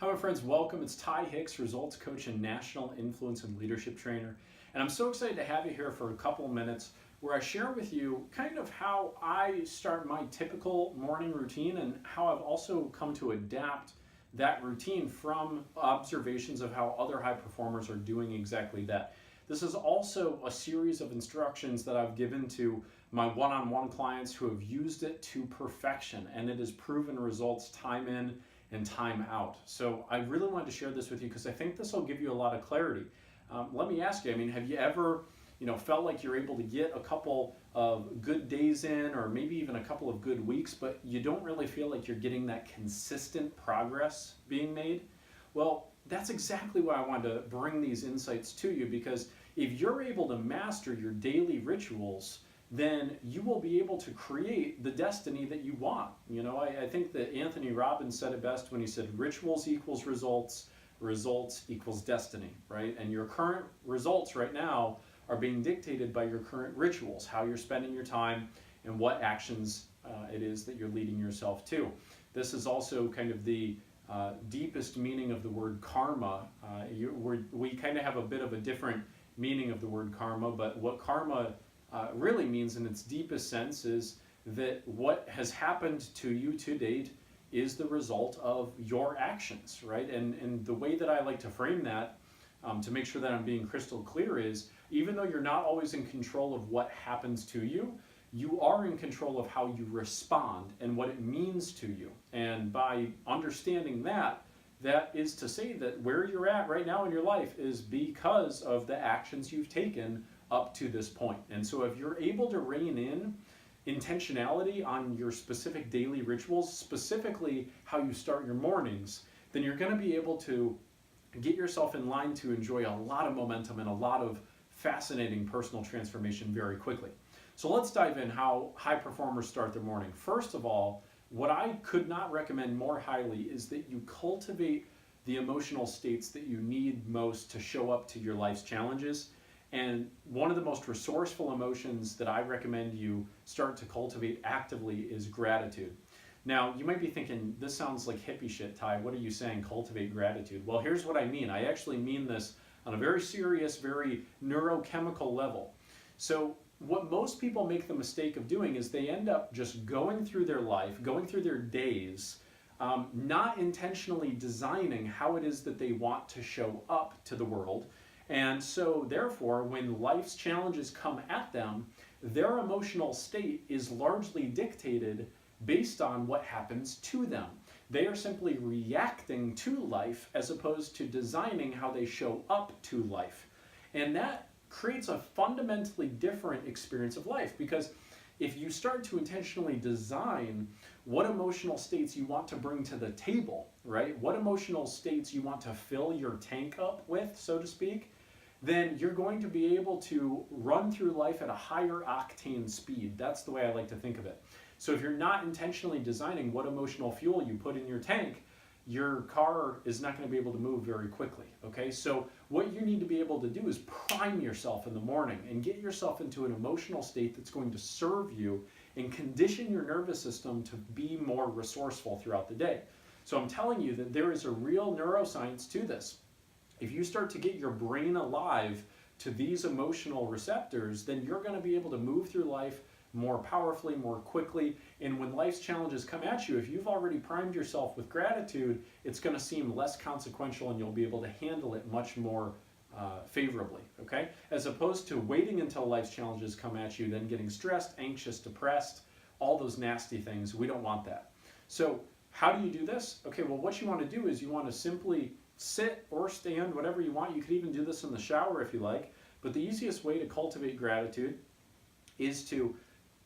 Hi, my friends. Welcome. It's Ty Hicks, results coach and national influence and leadership trainer. And I'm so excited to have you here for a couple of minutes where I share with you kind of how I start my typical morning routine and how I've also come to adapt that routine from observations of how other high performers are doing exactly that. This is also a series of instructions that I've given to my one-on-one clients who have used it to perfection, and it has proven results time in and time out. So I really wanted to share this with you because I think this will give you a lot of clarity. Let me ask you, have you ever felt like you're able to get a couple of good days in, or maybe even a couple of good weeks, but you don't really feel like you're getting that consistent progress being made? Well, that's exactly why I wanted to bring these insights to you, because if you're able to master your daily rituals, then you will be able to create the destiny that you want. I think that Anthony Robbins said it best when he said rituals equals results, results equals destiny, right? And your current results right now are being dictated by your current rituals, how you're spending your time and what actions it is that you're leading yourself to. This is also kind of the deepest meaning of the word karma. We kind of have a bit of a different meaning of the word karma, but what karma really means in its deepest sense is that what has happened to you to date is the result of your actions, right? And the way that I like to frame that, to make sure that I'm being crystal clear, is even though you're not always in control of what happens to you, you are in control of how you respond and what it means to you. And by understanding that, that is to say that where you're at right now in your life is because of the actions you've taken up to this point. And so if you're able to rein in intentionality on your specific daily rituals, specifically how you start your mornings, then you're going to be able to get yourself in line to enjoy a lot of momentum and a lot of fascinating personal transformation very quickly. So let's dive in how high performers start their morning. First of all, what I could not recommend more highly is that you cultivate the emotional states that you need most to show up to your life's challenges. And one of the most resourceful emotions that I recommend you start to cultivate actively is gratitude. Now, you might be thinking, this sounds like hippie shit, Ty. What are you saying, cultivate gratitude? Well, here's what I mean. I actually mean this on a very serious, very neurochemical level. So what most people make the mistake of doing is they end up just going through their life, going through their days, not intentionally designing how it is that they want to show up to the world. And so therefore, when life's challenges come at them, their emotional state is largely dictated based on what happens to them. They are simply reacting to life as opposed to designing how they show up to life. And that creates a fundamentally different experience of life, because if you start to intentionally design what emotional states you want to bring to the table, right? What emotional states you want to fill your tank up with, so to speak, then you're going to be able to run through life at a higher octane speed. That's the way I like to think of it. So if you're not intentionally designing what emotional fuel you put in your tank, your car is not going to be able to move very quickly, okay? So what you need to be able to do is prime yourself in the morning and get yourself into an emotional state that's going to serve you and condition your nervous system to be more resourceful throughout the day. So I'm telling you that there is a real neuroscience to this. If you start to get your brain alive to these emotional receptors, then you're going to be able to move through life more powerfully, more quickly. And when life's challenges come at you, if you've already primed yourself with gratitude, it's going to seem less consequential and you'll be able to handle it much more favorably, okay? As opposed to waiting until life's challenges come at you, then getting stressed, anxious, depressed, all those nasty things. We don't want that. So how do you do this? Okay, well, what you want to do is you want to simply sit or stand, whatever you want. You could even do this in the shower if you like. But the easiest way to cultivate gratitude is to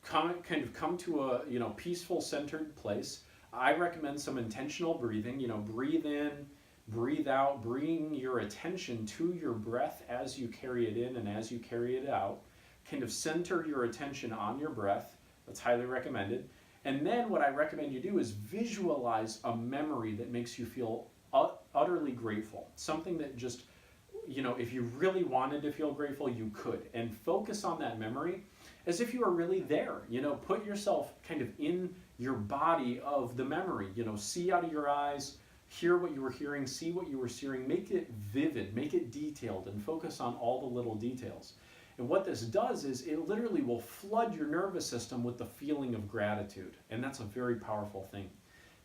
come to a peaceful, centered place. I recommend some intentional breathing. Breathe in, breathe out, bring your attention to your breath as you carry it in and as you carry it out. Kind of center your attention on your breath. That's highly recommended. And then what I recommend you do is visualize a memory that makes you feel utterly grateful. Something that just, if you really wanted to feel grateful, you could. And focus on that memory as if you were really there. Put yourself kind of in your body of the memory. See out of your eyes, hear what you were hearing, see what you were seeing, make it vivid, make it detailed, and focus on all the little details. And what this does is it literally will flood your nervous system with the feeling of gratitude. And that's a very powerful thing.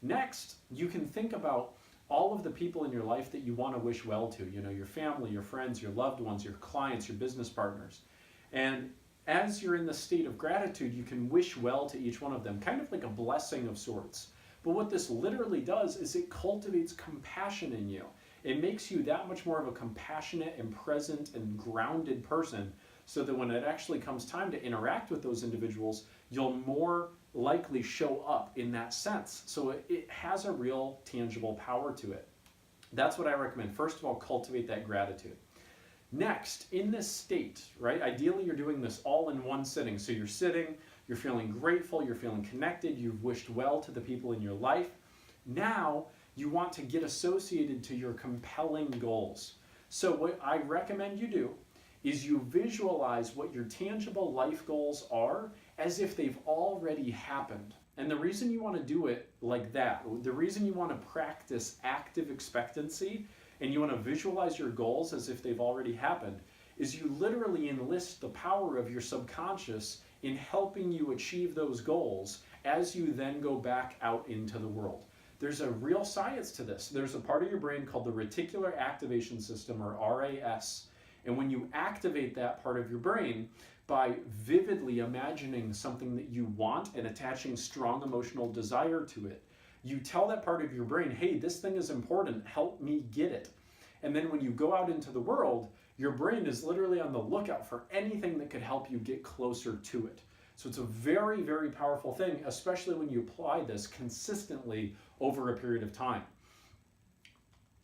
Next, you can think about all of the people in your life that you want to wish well to, your family, your friends, your loved ones, your clients, your business partners. And as you're in the state of gratitude, you can wish well to each one of them, kind of like a blessing of sorts. But what this literally does is it cultivates compassion in you. It makes you that much more of a compassionate and present and grounded person, so that when it actually comes time to interact with those individuals, you'll more likely show up in that sense. So it has a real tangible power to it. That's what I recommend. First of all, cultivate that gratitude. Next, in this state, right? Ideally, you're doing this all in one sitting. So you're sitting, you're feeling grateful, you're feeling connected, you've wished well to the people in your life. Now, you want to get associated to your compelling goals. So what I recommend you do is you visualize what your tangible life goals are as if they've already happened. And the reason you want to do it like that, the reason you want to practice active expectancy and you want to visualize your goals as if they've already happened, is you literally enlist the power of your subconscious in helping you achieve those goals as you then go back out into the world. There's a real science to this. There's a part of your brain called the reticular activation system, or RAS. And when you activate that part of your brain by vividly imagining something that you want and attaching strong emotional desire to it, you tell that part of your brain, hey, this thing is important, help me get it. And then when you go out into the world, your brain is literally on the lookout for anything that could help you get closer to it. So it's a very, very powerful thing, especially when you apply this consistently over a period of time.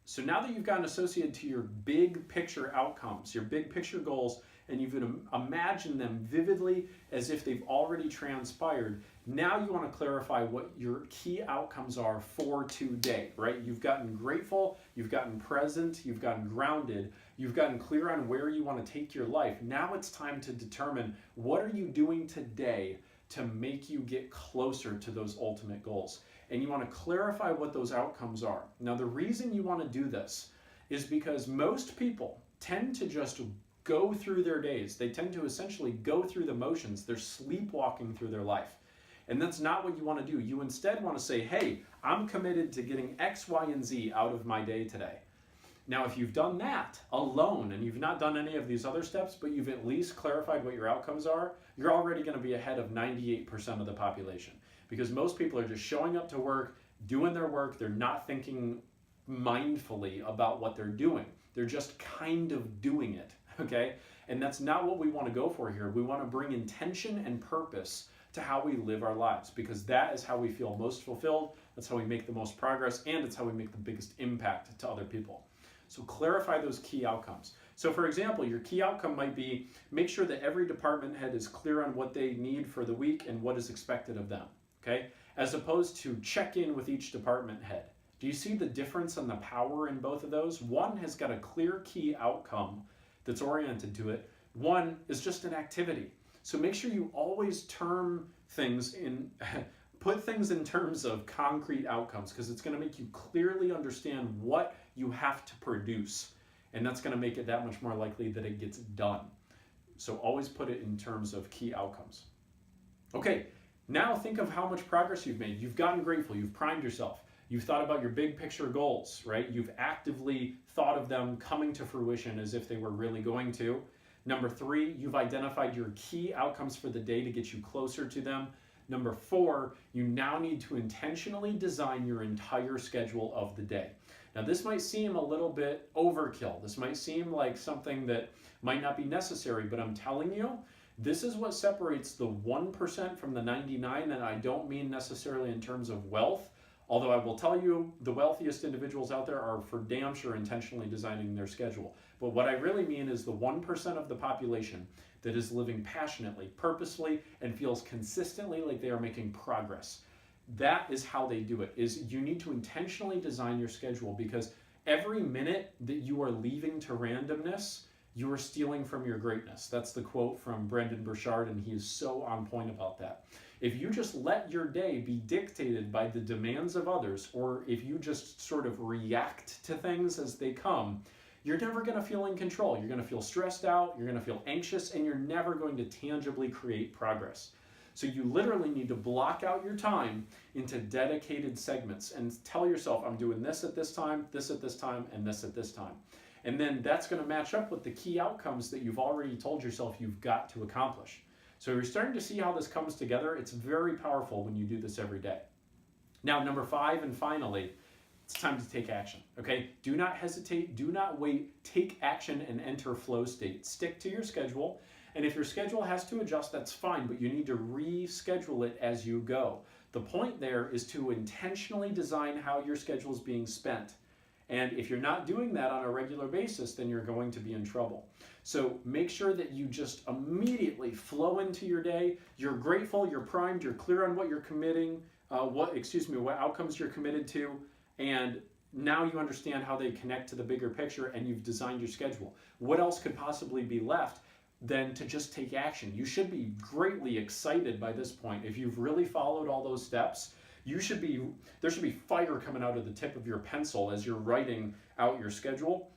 So now that you've gotten associated to your big picture outcomes, your big picture goals, and you've imagined them vividly as if they've already transpired, now you want to clarify what your key outcomes are for today, right? You've gotten grateful, you've gotten present, you've gotten grounded, you've gotten clear on where you want to take your life. Now it's time to determine, what are you doing today to make you get closer to those ultimate goals? And you want to clarify what those outcomes are. Now, the reason you want to do this is because most people tend to just go through their days. They tend to essentially go through the motions. They're sleepwalking through their life. And that's not what you want to do. You instead want to say, hey, I'm committed to getting X, Y, and Z out of my day today. Now, if you've done that alone and you've not done any of these other steps, but you've at least clarified what your outcomes are, you're already going to be ahead of 98% of the population. Because most people are just showing up to work, doing their work. They're not thinking mindfully about what they're doing. They're just kind of doing it, okay? And that's not what we want to go for here. We want to bring intention and purpose to how we live our lives, because that is how we feel most fulfilled. That's how we make the most progress, and it's how we make the biggest impact to other people. So clarify those key outcomes. So for example, your key outcome might be, make sure that every department head is clear on what they need for the week and what is expected of them. Okay, as opposed to check in with each department head. Do you see the difference and the power in both of those? One has got a clear key outcome that's oriented to it. One is just an activity. So make sure you always term things in, put things in terms of concrete outcomes, because it's going to make you clearly understand what you have to produce. And that's going to make it that much more likely that it gets done. So always put it in terms of key outcomes. Okay. Now think of how much progress you've made. You've gotten grateful, you've primed yourself, you've thought about your big picture goals, right? You've actively thought of them coming to fruition as if they were really going to. Number 3, you've identified your key outcomes for the day to get you closer to them. Number 4, you now need to intentionally design your entire schedule of the day. Now this might seem a little bit overkill. This might seem like something that might not be necessary, but I'm telling you, this is what separates the 1% from the 99, and I don't mean necessarily in terms of wealth, although I will tell you the wealthiest individuals out there are for damn sure intentionally designing their schedule. But what I really mean is the 1% of the population that is living passionately, purposefully, and feels consistently like they are making progress. That is how they do it, is you need to intentionally design your schedule, because every minute that you are leaving to randomness, you are stealing from your greatness. That's the quote from Brendan Burchard, and he is so on point about that. If you just let your day be dictated by the demands of others, or if you just sort of react to things as they come, you're never going to feel in control. You're going to feel stressed out, you're going to feel anxious, and you're never going to tangibly create progress. So you literally need to block out your time into dedicated segments and tell yourself, I'm doing this at this time, this at this time, and this at this time. And then that's going to match up with the key outcomes that you've already told yourself you've got to accomplish. So you're starting to see how this comes together. It's very powerful when you do this every day. Now, number 5, and finally, it's time to take action, okay? Do not hesitate, do not wait, take action and enter flow state. Stick to your schedule, and if your schedule has to adjust, that's fine, but you need to reschedule it as you go. The point there is to intentionally design how your schedule is being spent. And if you're not doing that on a regular basis, then you're going to be in trouble. So make sure that you just immediately flow into your day. You're grateful, you're primed, you're clear on what you're committing, what outcomes you're committed to, and now you understand how they connect to the bigger picture, and you've designed your schedule. What else could possibly be left than to just take action? You should be greatly excited by this point. If you've really followed all those steps, there should be fire coming out of the tip of your pencil as you're writing out your schedule.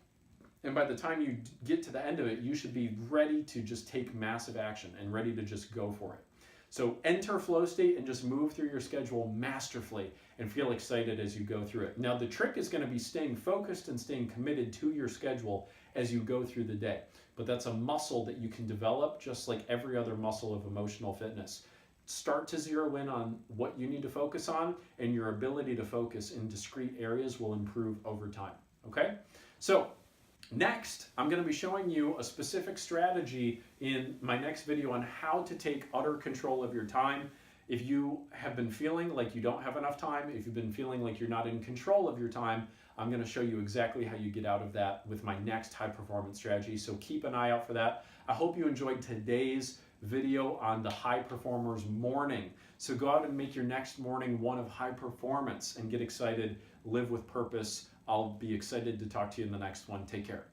And by the time you get to the end of it, you should be ready to just take massive action and ready to just go for it. So enter flow state and just move through your schedule masterfully and feel excited as you go through it. Now, the trick is going to be staying focused and staying committed to your schedule as you go through the day. But that's a muscle that you can develop just like every other muscle of emotional fitness. Start to zero in on what you need to focus on, and your ability to focus in discrete areas will improve over time, okay? So next, I'm going to be showing you a specific strategy in my next video on how to take utter control of your time. If you have been feeling like you don't have enough time, if you've been feeling like you're not in control of your time, I'm going to show you exactly how you get out of that with my next high performance strategy. So keep an eye out for that. I hope you enjoyed today's video on the high performer's morning. So go out and make your next morning one of high performance and get excited, live with purpose. I'll be excited to talk to you in the next one. Take care.